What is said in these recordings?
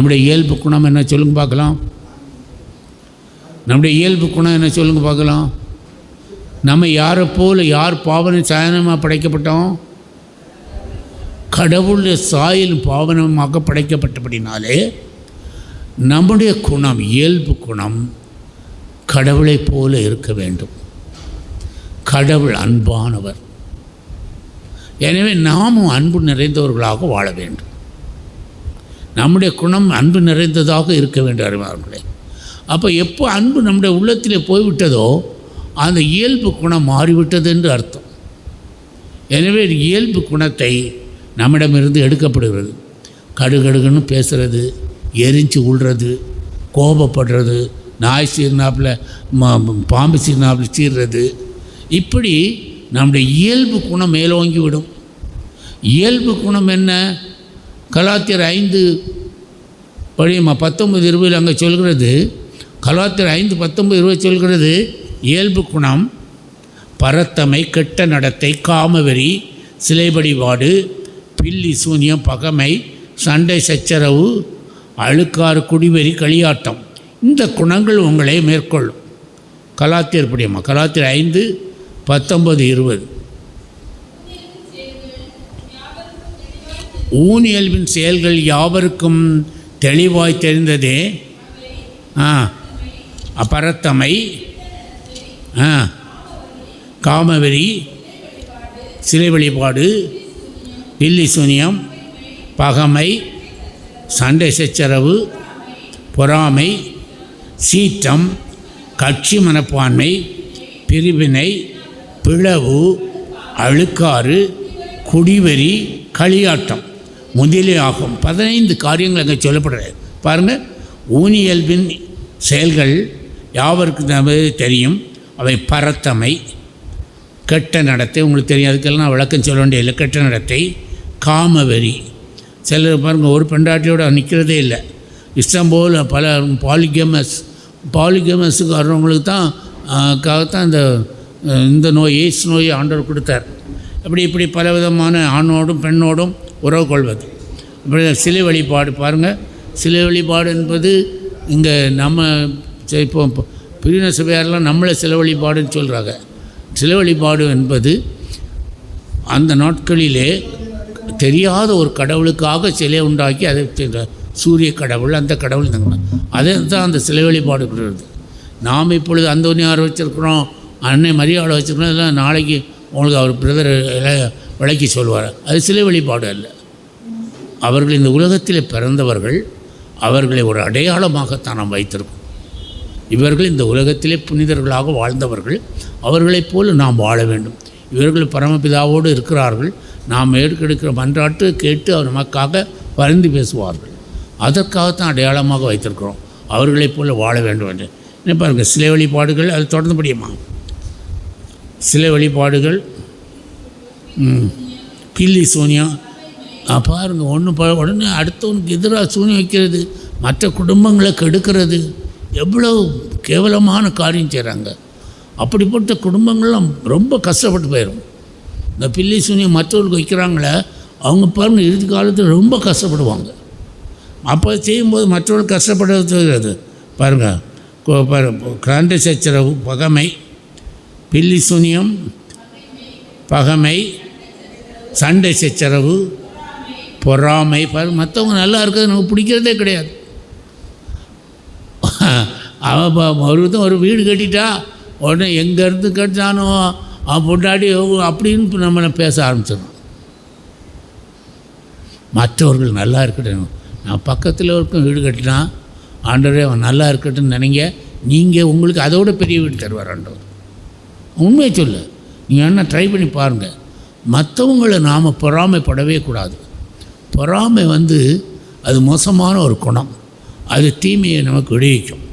நம்முடைய இயல்பு குணம் என்ன சொல்லுங்க பார்க்கலாம். நம்முடைய இயல்பு குணம் என்ன சொல்லுங்க பார்க்கலாம். நம்ம யாரை போல் யார் பாவனை சாயனமாக படைக்கப்பட்டோம்? கடவுளுடைய சாயல் பாவனமாக படைக்கப்பட்டபடினாலே நம்முடைய குணம் இயல்பு குணம் கடவுளை போல இருக்க வேண்டும். கடவுள் அன்பானவர். எனவே நாமும் அன்பு நிறைந்தவர்களாக வாழ வேண்டும். நம்முடைய குணம் அன்பு நிறைந்ததாக இருக்க வேண்டும் அறிவார்களே. அப்போ எப்போ அன்பு நம்முடைய உள்ளத்திலே போய்விட்டதோ அந்த இயல்பு குணம் மாறிவிட்டது என்று அர்த்தம். எனவே இயல்பு குணத்தை நம்மிடமிருந்து எடுக்கப்படுகிறது. கடுகடுகுன்னு பேசுகிறது, எரிஞ்சு உள்றது, கோபப்படுறது, நாய் சீர்னாப்பில் பாம்பு சீர்னாப்பில் சீர்றது, இப்படி நம்முடைய இயல்பு குணம் மேலோங்கி விடும். இயல்பு குணம் என்ன? கலாத்தியர் 5 படியுமா 19-20 அங்கே சொல்கிறது. கலாத்தியர் 5:19-20 சொல்கிறது, இயல்பு குணம் பரத்தமை, கெட்ட நடத்தை, காமவெறி, சிலைபடிபாடு, பில்லி சூனியம், பகைமை, சண்டை சச்சரவு, அழுக்காறு, குடிவெறி, களியாட்டம், இந்த குணங்கள் உங்களை மேற்கொள்ளும். கலாத்தியர் படியுமா கலாத்தியர் 5:19-20. ஊனியல்பின் செயல்கள் யாவருக்கும் தெளிவாய் தெரிந்ததே. அபரத்தமை, காமவெறி, சிலை வழிபாடு, பில்லி சூனியம், பகைமை, சண்டை சச்சரவு, பொறாமை, சீற்றம், கட்சி மனப்பான்மை, பிரிவினை, பிளவு, அழுக்காறு, குடிவெறி, களியாட்டம் முதலே ஆகும். 15 காரியங்கள் அங்கே சொல்லப்படுறது பாருங்கள். ஊனியல்பின் செயல்கள் யாவருக்கு தெரியும். அவை பரத்தமை, கெட்ட நடத்தை, உங்களுக்கு தெரியும், அதுக்கெல்லாம் நான் விளக்கம் சொல்ல வேண்டிய இல்லை. கெட்ட நடத்தை, காமவெறி, சிலர் பாருங்கள் ஒரு பெண்டாட்டியோட நிற்கிறதே இல்லை, இஷ்டம் போல் பல பாலிகமஸுக்கு வர்றவங்களுக்கு தான் இந்த நோய் எய்ட்ஸ் நோயை ஆண்டவர் கொடுத்தார். இப்படி பலவிதமான ஆணோடும் பெண்ணோடும் உறவு கொள்வது. இப்படி சிலை வழிபாடு பாருங்கள். சிலை வழிபாடு என்பது இங்கே நம்ம இப்போ பிரிவின சபையாரெலாம் நம்மளை சிலை வழிபாடுன்னு சொல்கிறாங்க. சிலை வழிபாடு என்பது அந்த நாட்களிலே தெரியாத ஒரு கடவுளுக்காக சிலை உண்டாக்கி அதை சூரிய கடவுள், அந்த கடவுள் அதை தான் அந்த சிலை வழிபாடுகிறது. நாம் இப்பொழுது அந்தோனியார் வச்சுருக்குறோம், அன்னை மரியாதை வச்சுருக்கோம், இதெல்லாம் நாளைக்கு உங்களுக்கு அவர் பிரதர் விளக்கி சொல்வார். அது சிலை வழிபாடு அல்ல. அவர்கள் இந்த உலகத்தில் பிறந்தவர்கள், அவர்களை ஒரு அடையாளமாகத்தான் நாம் வைத்திருக்கோம். இவர்கள் இந்த உலகத்திலே புனிதர்களாக வாழ்ந்தவர்கள், அவர்களைப் போல நாம் வாழ வேண்டும். இவர்கள் பரமபிதாவோடு இருக்கிறார்கள். நாம் எடுக்கிற மன்றாட்டு கேட்டு அவர் நமக்காக பரிந்து பேசுவார்கள். அதற்காகத்தான் அடையாளமாக வைத்திருக்கிறோம். அவர்களைப் போல வாழ வேண்டும் என்று என்ன பாருங்கள். சிலை வழிபாடுகள் அது தொடர்ந்து முடியுமா? சிலை வழிபாடுகள், பில்லி சூனியம் பாருங்கள். உடனே அடுத்தவனுக்கு எதிராக சூனியம் வைக்கிறது, மற்ற குடும்பங்களை கெடுக்கிறது, எவ்வளோ கேவலமான காரியம் செய்கிறாங்க. அப்படிப்பட்ட குடும்பங்கள்லாம் ரொம்ப கஷ்டப்பட்டு போயிடும். இந்த பில்லி சூனியம் மற்றவர்களுக்கு வைக்கிறாங்களே, அவங்க பாருங்கள் இறுதி காலத்தில் ரொம்ப கஷ்டப்படுவாங்க. அப்போ செய்யும்போது மற்றவர்கள் கஷ்டப்படுறது பாருங்கள். கிராண்ட சச்சரவு, பகைமை, பில்லி சூனியம், பகைமை, சண்டை சச்சரவு, பொறாமை, மற்றவங்க நல்லா இருக்கிறது நமக்கு பிடிக்கிறதே கிடையாது. அவன் ஒரு வீடு கட்டிட்டா உடனே எங்கேருந்து கட்டினானோ பொண்டாடி அப்படின்னு நம்மளை பேச ஆரம்பிச்சிடணும். மற்றவர்கள் நல்லா இருக்கட்டும், நான் பக்கத்தில் இருக்கும் வீடு கட்டினா ஆண்டவரே அவன் நல்லா இருக்கட்டும்னு நினைங்க. நீங்கள் உங்களுக்கு அதோட பெரிய வீடு தருவார் ஆண்டவர். உண்மையை சொல்லு, நீங்கள் என்ன ட்ரை பண்ணி பாருங்கள். மற்றவங்களை நாம் பொறாமைப்படவே கூடாது. பொறாமை அது மோசமான ஒரு குணம். அது தீமையை நமக்கு விடுவிக்கும்.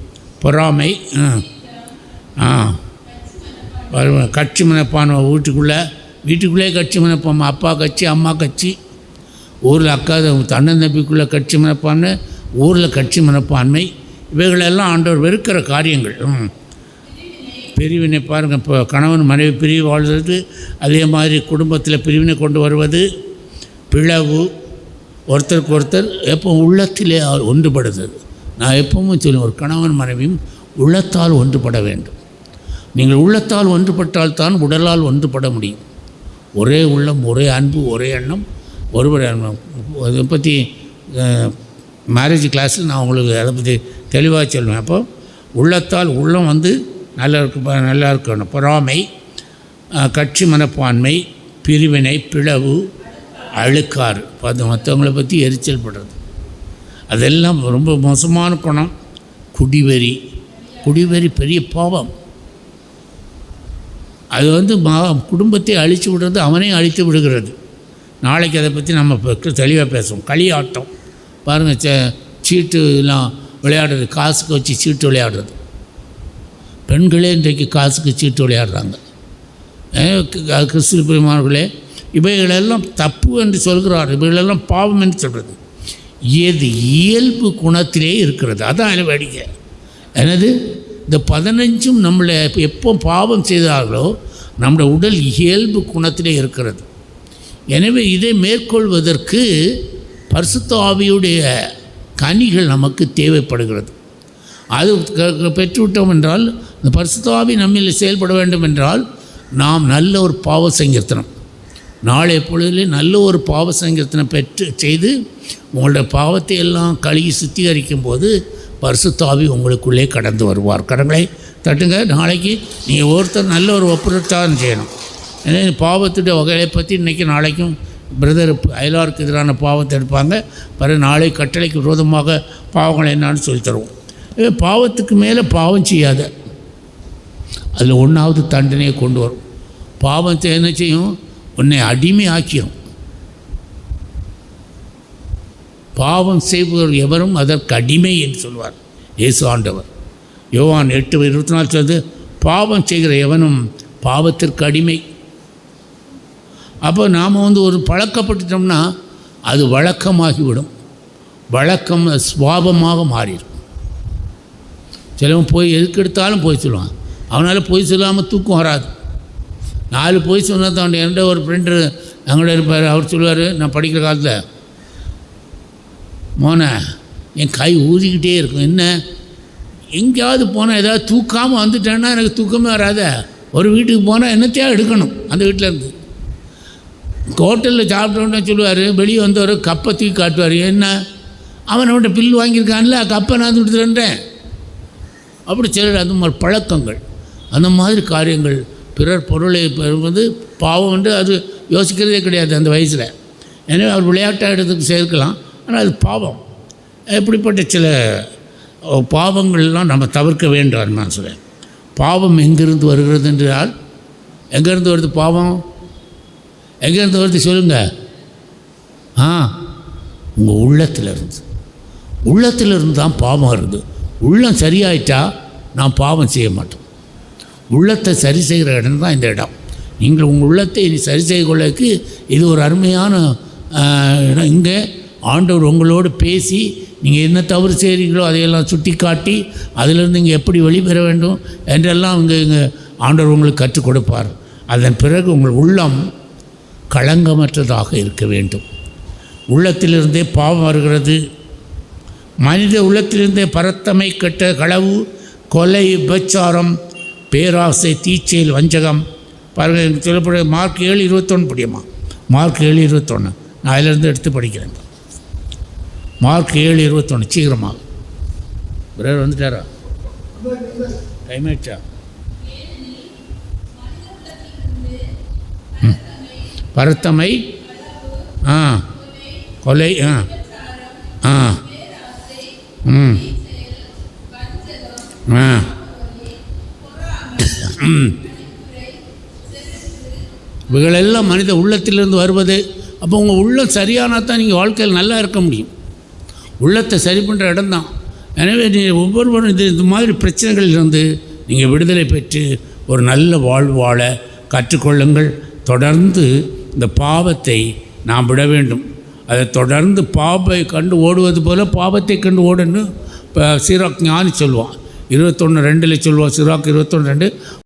பொறாமை, கட்சி மனப்பான்மை, வீட்டுக்குள்ளே கட்சி மனப்பான்மை, அப்பா கட்சி அம்மா கட்சி, ஊரில் அக்கா அண்ணன் தம்பிக்குள்ளே கட்சி மனப்பான்மை, ஊரில் கட்சி மனப்பான்மை, இவைகளெல்லாம் ஆண்டவர் வெறுக்கிற காரியங்கள். பிரிவினை பாருங்கள். இப்போ கணவன் மனைவி பிரிவு வாழ்வது, அதே மாதிரி குடும்பத்தில் பிரிவினை கொண்டு வருவது, பிளவு, ஒருத்தருக்கு ஒருத்தர் எப்போ உள்ளத்திலே ஒன்றுபடுது. நான் எப்பவும் சொல்லுவேன், ஒரு கணவன் மனைவியும் உள்ளத்தால் ஒன்றுபட வேண்டும். நீங்கள் உள்ளத்தால் ஒன்றுபட்டால் தான் உடலால் ஒன்றுபட முடியும். ஒரே உள்ளம், ஒரே அன்பு, ஒரே எண்ணம், ஒருவர் எண்ணம். அதை பற்றி மேரேஜ் கிளாஸில் நான் உங்களுக்கு அதை பற்றி தெளிவாக சொல்லுவேன். அப்போ உள்ளத்தால் உள்ளம் நல்லா இருக்கணும். பொறாமை, கட்சி மனப்பான்மை, பிரிவினை, பிளவு, அழுக்காறு, மற்றவங்களை பற்றி எரிச்சல் படுறது, அதெல்லாம் ரொம்ப மோசமான குணம். குடிவெறி பெரிய பாவம். அது குடும்பத்தை அழித்து விடுறது, அவனையும் அழித்து விடுகிறது. நாளைக்கு அதை பற்றி நம்ம தெளிவாக பேசுவோம். களியாட்டம் பாருங்கள், சீட்டுலாம் விளையாடுறது, காசுக்கு வச்சு சீட்டு விளையாடுறது. பெண்களே இன்றைக்கு காசுக்கு சீட்டு விளையாடுறாங்க. கிறிஸ்துவ பிரியமானவர்களே, இவைகளெல்லாம் தப்பு என்று சொல்கிறார், இவைகளெல்லாம் பாவம் என்று சொல்கிறது. இது இயல்பு குணத்திலே இருக்கிறது. அதான் வேடிக்கை. எனது இந்த 15 நம்மளை எப்போ பாவம் செய்தார்களோ நம்முடைய உடல் இயல்பு குணத்திலே இருக்கிறது. எனவே இதை மேற்கொள்வதற்கு பரிசுத்த ஆவியுடைய கனிகள் நமக்கு தேவைப்படுகிறது. அது பெற்றுவிட்டோம் என்றால், இந்த பரிசுத்த ஆவி நம்மில் செயல்பட வேண்டும் என்றால் நாம் நல்ல ஒரு பாவ சங்கீர்த்தனம், நாளைய பொழுதிலே நல்ல ஒரு பாவ சங்கீர்த்தனம் செய்து உங்களுடைய பாவத்தை எல்லாம் கழுகி சுத்திகரிக்கும் போது பரிசுத்த ஆவி உங்களுக்குள்ளே கடந்து வருவார். கரங்களை தட்டுங்க. நாளைக்கு நீங்கள் ஒருத்தர் நல்ல ஒரு ஒப்புரட்சாரம் செய்யணும். ஏன்னா பாவத்துடைய வகைகளை பற்றி இன்றைக்கி நாளைக்கும் பிரதர் அயலாருக்கு எதிரான பாவத்தை எடுப்பாங்க. பிறகு நாளை கட்டளைக்கு விரோதமாக பாவங்கள் என்னான்னு சொல்லி தருவோம். பாவத்துக்கு மேலே பாவம் செய்யாத, அதில் ஒன்றாவது தண்டனையை கொண்டு வரும். பாவத்தை என்ன செய்யும்? உன்னை அடிமை ஆக்கிடும். பாவம் செய்பவர் எவரும் அதற்கு அடிமை என்று சொல்வார் இயேசு ஆண்டவர். யோவான் 8:24 சொல்லுது, பாவம் செய்கிற எவனும் பாவத்திற்கு அடிமை. அப்போ நாம் ஒரு பழக்கப்பட்டுட்டோம்னா அது வழக்கமாகிவிடும். வழக்கம் சுவாபமாக மாறிடும். சிலவன் போய் எதுக்கு எடுத்தாலும் போய் சொல்லுவான். அவனால் போய் சொல்லாமல் தூக்கம் வராது. 4 போய் சொன்னால் தான். என்கிட்ட ஒரு ஃப்ரெண்டு அங்கே இருப்பார். அவர் சொல்லுவார், நான் படிக்கிற காலத்தில், மோனை என் கை ஊதிக்கிட்டே இருக்கும். என்ன, எங்கேயாவது போனால் ஏதாவது தூக்காமல் வந்துட்டேன்னா எனக்கு தூக்கமே வராத. ஒரு வீட்டுக்கு போனால் என்னத்தையாக எடுக்கணும் அந்த வீட்டிலேருந்து. ஹோட்டலில் சாப்பிட்டோன்னு சொல்லுவார், வெளியே வந்தவர் கப்பை தூக்கி காட்டுவார். என்ன, அவன் அவன்கிட்ட பில் வாங்கியிருக்கான்ல, கப்பை நான் கொடுத்துட்டேன். அப்படி சிலர் அந்த மாதிரி பழக்கங்கள், அந்த மாதிரி காரியங்கள், பிறர் பொருளை பெறுவது பாவம் என்று அது யோசிக்கிறதே கிடையாது அந்த வயசில். எனவே அவர் விளையாட்டாக இடத்துக்கு சேர்க்கலாம், ஆனால் அது பாவம். இப்படிப்பட்ட சில பாவங்கள்லாம் நம்ம தவிர்க்க வேண்டும். நான் சொல்கிறேன், பாவம் எங்கேருந்து வருகிறது என்றால், எங்கேருந்து வருது பாவம்? எங்கேருந்து வருது சொல்லுங்கள்? உங்கள் உள்ளத்திலிருந்து தான் பாவம் வருது. உள்ளம் சரியாயிட்டா நான் பாவம் செய்ய மாட்டோம். உள்ளத்தை சரி செய்கிற இடம் தான் இந்த இடம். நீங்கள் உங்கள் உள்ளத்தை சரி செய்யக்கொள்ளக்கு இது ஒரு அருமையான இடம். இங்கே ஆண்டவர் உங்களோடு பேசி நீங்கள் என்ன தவறு செய்கிறீங்களோ அதையெல்லாம் சுட்டி காட்டி அதிலிருந்து இங்கே எப்படி வெளிப்பெற வேண்டும் என்றெல்லாம் இங்கே ஆண்டவர் உங்களுக்கு கற்றுக் கொடுப்பார். அதன் பிறகு உங்கள் உள்ளம் களங்கமற்றதாக இருக்க வேண்டும். உள்ளத்திலிருந்தே பாவம் வருகிறது. மனித உள்ளத்திலிருந்தே பரத்தமை, கெட்ட களவு, கொலை, விபச்சாரம், பேராசை, தீச்செயல், வஞ்சகம். பாருங்கள், சொல்லப்படுற மார்க் 7:21 படியுமா? மார்க் 7:21 நான் அதிலிருந்து எடுத்து படிக்கிறேன். மார்க் 7:21 சீக்கிரமாக. பிரதர் வந்துட்டாரா? டைம் ஆயிடுச்சா? பரத்தமை, கொலை, இவைகளெல்லாம் மனித உள்ளத்திலிருந்து வருவது. அப்போ உங்கள் உள்ளம் சரியானா தான் நீங்கள் வாழ்க்கையில் நல்லா இருக்க முடியும். உள்ளத்தை சரி பண்ணுற இடம்தான். எனவே நீங்கள் ஒவ்வொருவரும் இந்த மாதிரி பிரச்சனைகளிலிருந்து நீங்கள் விடுதலை பெற்று ஒரு நல்ல வாழ்வாழ கற்றுக்கொள்ளுங்கள். தொடர்ந்து இந்த பாவத்தை நாம் விட வேண்டும். அதை தொடர்ந்து பாவை கண்டு ஓடுவது போல் பாவத்தை கண்டு ஓடுன்னு இப்போ சிராக் ஞானி சொல்லுவான். 21:2 சொல்லுவான். சிராக் 21:2